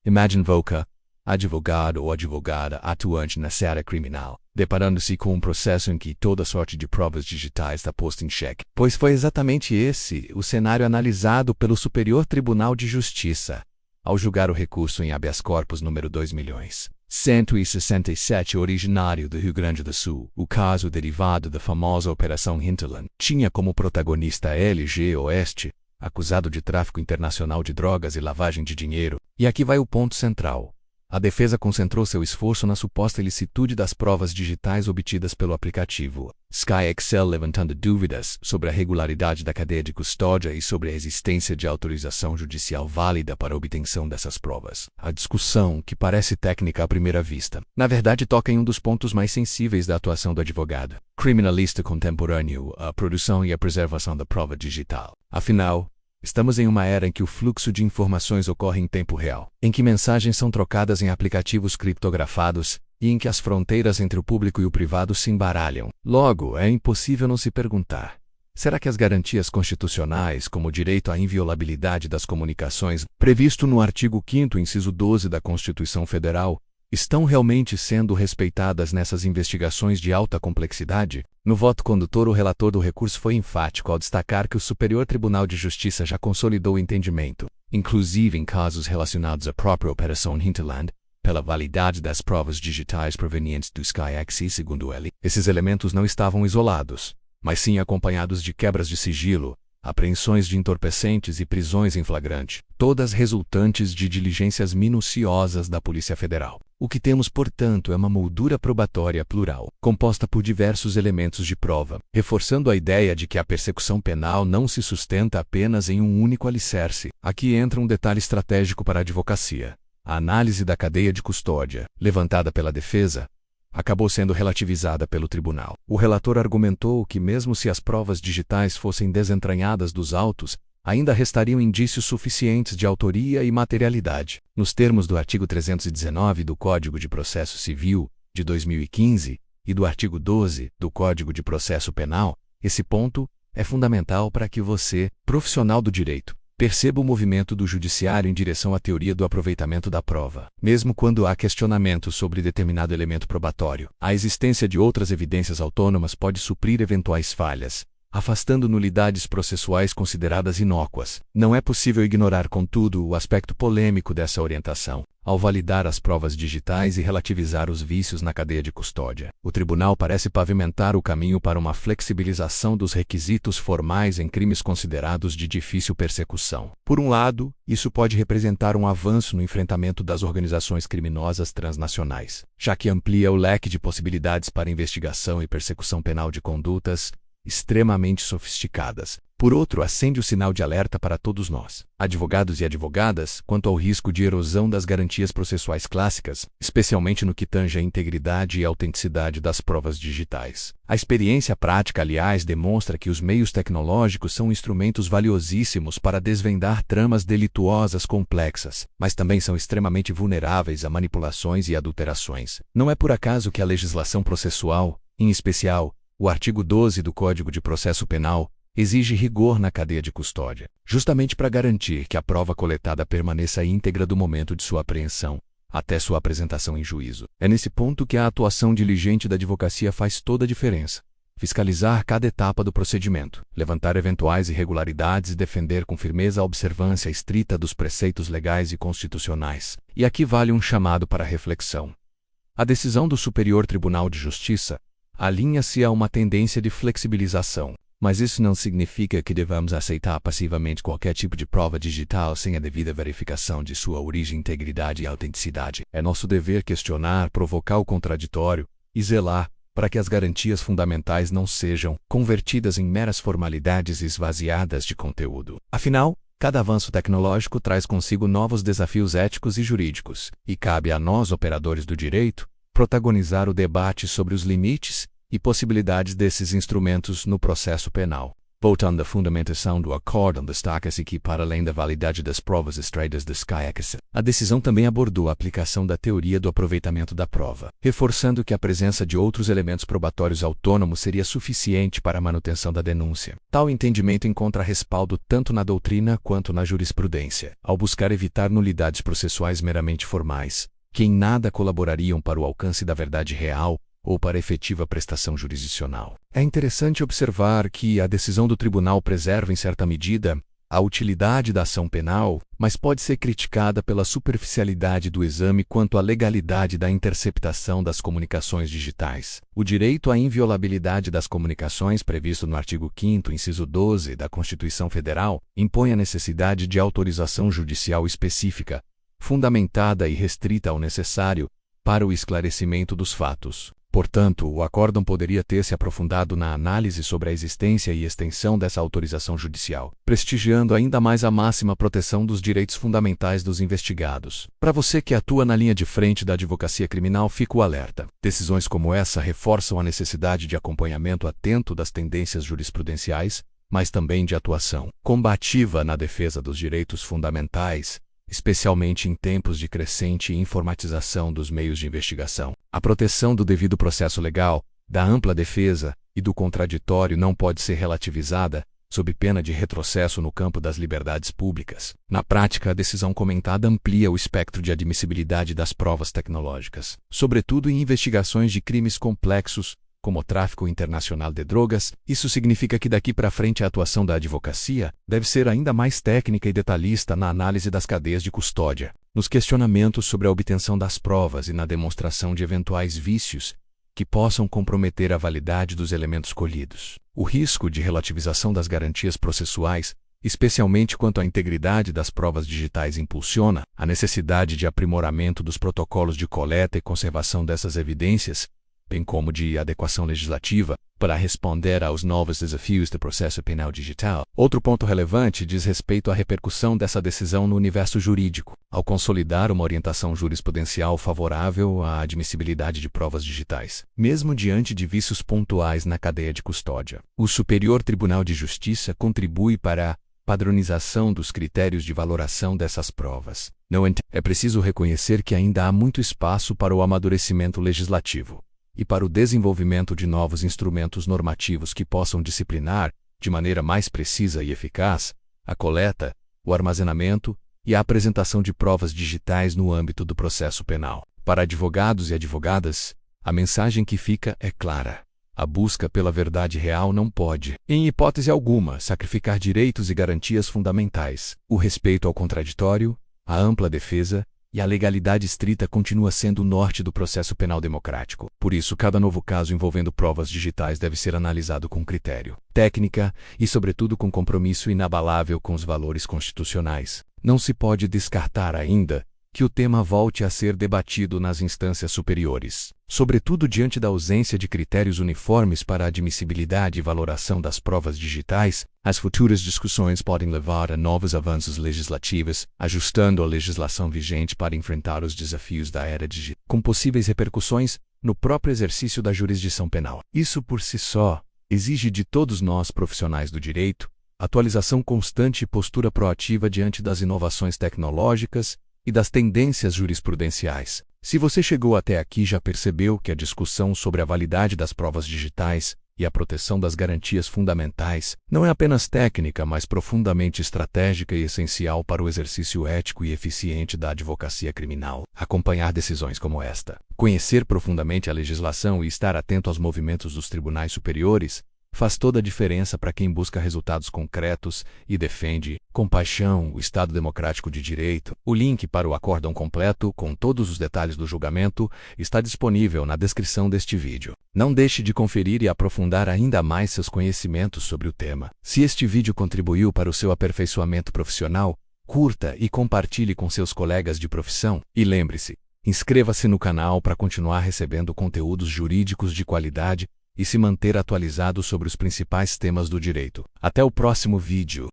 Imagine VOCA, advogado ou advogada atuante na seara criminal, deparando-se com um processo em que toda sorte de provas digitais está posta em xeque. Pois foi exatamente esse o cenário analisado pelo Superior Tribunal de Justiça, ao julgar o recurso em habeas corpus número 2.167, originário do Rio Grande do Sul. O caso derivado da famosa Operação Hinterland tinha como protagonista LG Oeste, acusado de tráfico internacional de drogas e lavagem de dinheiro. E aqui vai o ponto central. A defesa concentrou seu esforço na suposta ilicitude das provas digitais obtidas pelo aplicativo Sky Excel, levantando dúvidas sobre a regularidade da cadeia de custódia e sobre a existência de autorização judicial válida para a obtenção dessas provas. A discussão, que parece técnica à primeira vista, na verdade toca em um dos pontos mais sensíveis da atuação do advogado criminalista contemporâneo, a produção e a preservação da prova digital. Afinal, estamos em uma era em que o fluxo de informações ocorre em tempo real, em que mensagens são trocadas em aplicativos criptografados e em que as fronteiras entre o público e o privado se embaralham. Logo, é impossível não se perguntar: será que as garantias constitucionais, como o direito à inviolabilidade das comunicações, previsto no artigo 5º, inciso 12 da Constituição Federal, estão realmente sendo respeitadas nessas investigações de alta complexidade? No voto condutor, o relator do recurso foi enfático ao destacar que o Superior Tribunal de Justiça já consolidou o entendimento, inclusive em casos relacionados à própria Operação Hinterland, pela validade das provas digitais provenientes do SkyEx. Segundo ele, esses elementos não estavam isolados, mas sim acompanhados de quebras de sigilo, apreensões de entorpecentes e prisões em flagrante, todas resultantes de diligências minuciosas da Polícia Federal. O que temos, portanto, é uma moldura probatória plural, composta por diversos elementos de prova, reforçando a ideia de que a persecução penal não se sustenta apenas em um único alicerce. Aqui entra um detalhe estratégico para a advocacia. A análise da cadeia de custódia, levantada pela defesa, acabou sendo relativizada pelo tribunal. O relator argumentou que, mesmo se as provas digitais fossem desentranhadas dos autos, ainda restariam indícios suficientes de autoria e materialidade. Nos termos do artigo 319 do Código de Processo Civil, de 2015, e do artigo 12 do Código de Processo Penal, esse ponto é fundamental para que você, profissional do direito, perceba o movimento do judiciário em direção à teoria do aproveitamento da prova. Mesmo quando há questionamento sobre determinado elemento probatório, a existência de outras evidências autônomas pode suprir eventuais falhas, afastando nulidades processuais consideradas inócuas. Não é possível ignorar, contudo, o aspecto polêmico dessa orientação. Ao validar as provas digitais e relativizar os vícios na cadeia de custódia, o tribunal parece pavimentar o caminho para uma flexibilização dos requisitos formais em crimes considerados de difícil persecução. Por um lado, isso pode representar um avanço no enfrentamento das organizações criminosas transnacionais, já que amplia o leque de possibilidades para investigação e persecução penal de condutas extremamente sofisticadas. Por outro, acende o sinal de alerta para todos nós, advogados e advogadas, quanto ao risco de erosão das garantias processuais clássicas, especialmente no que tange à integridade e autenticidade das provas digitais. A experiência prática, aliás, demonstra que os meios tecnológicos são instrumentos valiosíssimos para desvendar tramas delituosas complexas, mas também são extremamente vulneráveis a manipulações e adulterações. Não é por acaso que a legislação processual, em especial o artigo 12 do Código de Processo Penal, exige rigor na cadeia de custódia, justamente para garantir que a prova coletada permaneça íntegra do momento de sua apreensão até sua apresentação em juízo. É nesse ponto que a atuação diligente da advocacia faz toda a diferença. Fiscalizar cada etapa do procedimento, levantar eventuais irregularidades e defender com firmeza a observância estrita dos preceitos legais e constitucionais. E aqui vale um chamado para reflexão. A decisão do Superior Tribunal de Justiça alinha-se a uma tendência de flexibilização, mas isso não significa que devamos aceitar passivamente qualquer tipo de prova digital sem a devida verificação de sua origem, integridade e autenticidade. É nosso dever questionar, provocar o contraditório e zelar para que as garantias fundamentais não sejam convertidas em meras formalidades esvaziadas de conteúdo. Afinal, cada avanço tecnológico traz consigo novos desafios éticos e jurídicos, e cabe a nós, operadores do direito, protagonizar o debate sobre os limites e possibilidades desses instrumentos no processo penal. Voltando à fundamentação do acórdão, destaca-se que, para além da validade das provas extraídas das CAECs, a decisão também abordou a aplicação da teoria do aproveitamento da prova, reforçando que a presença de outros elementos probatórios autônomos seria suficiente para a manutenção da denúncia. Tal entendimento encontra respaldo tanto na doutrina quanto na jurisprudência, ao buscar evitar nulidades processuais meramente formais, que em nada colaborariam para o alcance da verdade real ou para a efetiva prestação jurisdicional. É interessante observar que a decisão do tribunal preserva, em certa medida, a utilidade da ação penal, mas pode ser criticada pela superficialidade do exame quanto à legalidade da interceptação das comunicações digitais. O direito à inviolabilidade das comunicações, previsto no artigo 5º, inciso 12 da Constituição Federal, impõe a necessidade de autorização judicial específica, fundamentada e restrita ao necessário para o esclarecimento dos fatos. Portanto, o acórdão poderia ter se aprofundado na análise sobre a existência e extensão dessa autorização judicial, prestigiando ainda mais a máxima proteção dos direitos fundamentais dos investigados. Para você que atua na linha de frente da advocacia criminal, fica o alerta. Decisões como essa reforçam a necessidade de acompanhamento atento das tendências jurisprudenciais, mas também de atuação combativa na defesa dos direitos fundamentais, especialmente em tempos de crescente informatização dos meios de investigação. A proteção do devido processo legal, da ampla defesa e do contraditório não pode ser relativizada, sob pena de retrocesso no campo das liberdades públicas. Na prática, a decisão comentada amplia o espectro de admissibilidade das provas tecnológicas, sobretudo em investigações de crimes complexos, como o tráfico internacional de drogas. Isso significa que daqui para frente a atuação da advocacia deve ser ainda mais técnica e detalhista na análise das cadeias de custódia, nos questionamentos sobre a obtenção das provas e na demonstração de eventuais vícios que possam comprometer a validade dos elementos colhidos. O risco de relativização das garantias processuais, especialmente quanto à integridade das provas digitais, impulsiona a necessidade de aprimoramento dos protocolos de coleta e conservação dessas evidências, bem como de adequação legislativa, para responder aos novos desafios do processo penal digital. Outro ponto relevante diz respeito à repercussão dessa decisão no universo jurídico, ao consolidar uma orientação jurisprudencial favorável à admissibilidade de provas digitais, mesmo diante de vícios pontuais na cadeia de custódia. O Superior Tribunal de Justiça contribui para a padronização dos critérios de valoração dessas provas. É preciso reconhecer que ainda há muito espaço para o amadurecimento legislativo e para o desenvolvimento de novos instrumentos normativos que possam disciplinar, de maneira mais precisa e eficaz, a coleta, o armazenamento e a apresentação de provas digitais no âmbito do processo penal. Para advogados e advogadas, a mensagem que fica é clara. A busca pela verdade real não pode, em hipótese alguma, sacrificar direitos e garantias fundamentais. O respeito ao contraditório, a ampla defesa e a legalidade estrita continua sendo o norte do processo penal democrático. Por isso, cada novo caso envolvendo provas digitais deve ser analisado com critério, técnica e, sobretudo, com compromisso inabalável com os valores constitucionais. Não se pode descartar ainda que o tema volte a ser debatido nas instâncias superiores, sobretudo diante da ausência de critérios uniformes para a admissibilidade e valoração das provas digitais. As futuras discussões podem levar a novos avanços legislativos, ajustando a legislação vigente para enfrentar os desafios da era digital, com possíveis repercussões no próprio exercício da jurisdição penal. Isso por si só exige de todos nós profissionais do direito atualização constante e postura proativa diante das inovações tecnológicas e das tendências jurisprudenciais. Se você chegou até aqui, já percebeu que a discussão sobre a validade das provas digitais e a proteção das garantias fundamentais não é apenas técnica, mas profundamente estratégica e essencial para o exercício ético e eficiente da advocacia criminal. Acompanhar decisões como esta, conhecer profundamente a legislação e estar atento aos movimentos dos tribunais superiores faz toda a diferença para quem busca resultados concretos e defende, com paixão, o Estado democrático de direito. O link para o acórdão completo, com todos os detalhes do julgamento, está disponível na descrição deste vídeo. Não deixe de conferir e aprofundar ainda mais seus conhecimentos sobre o tema. Se este vídeo contribuiu para o seu aperfeiçoamento profissional, curta e compartilhe com seus colegas de profissão. E lembre-se, inscreva-se no canal para continuar recebendo conteúdos jurídicos de qualidade e se manter atualizado sobre os principais temas do direito. Até o próximo vídeo.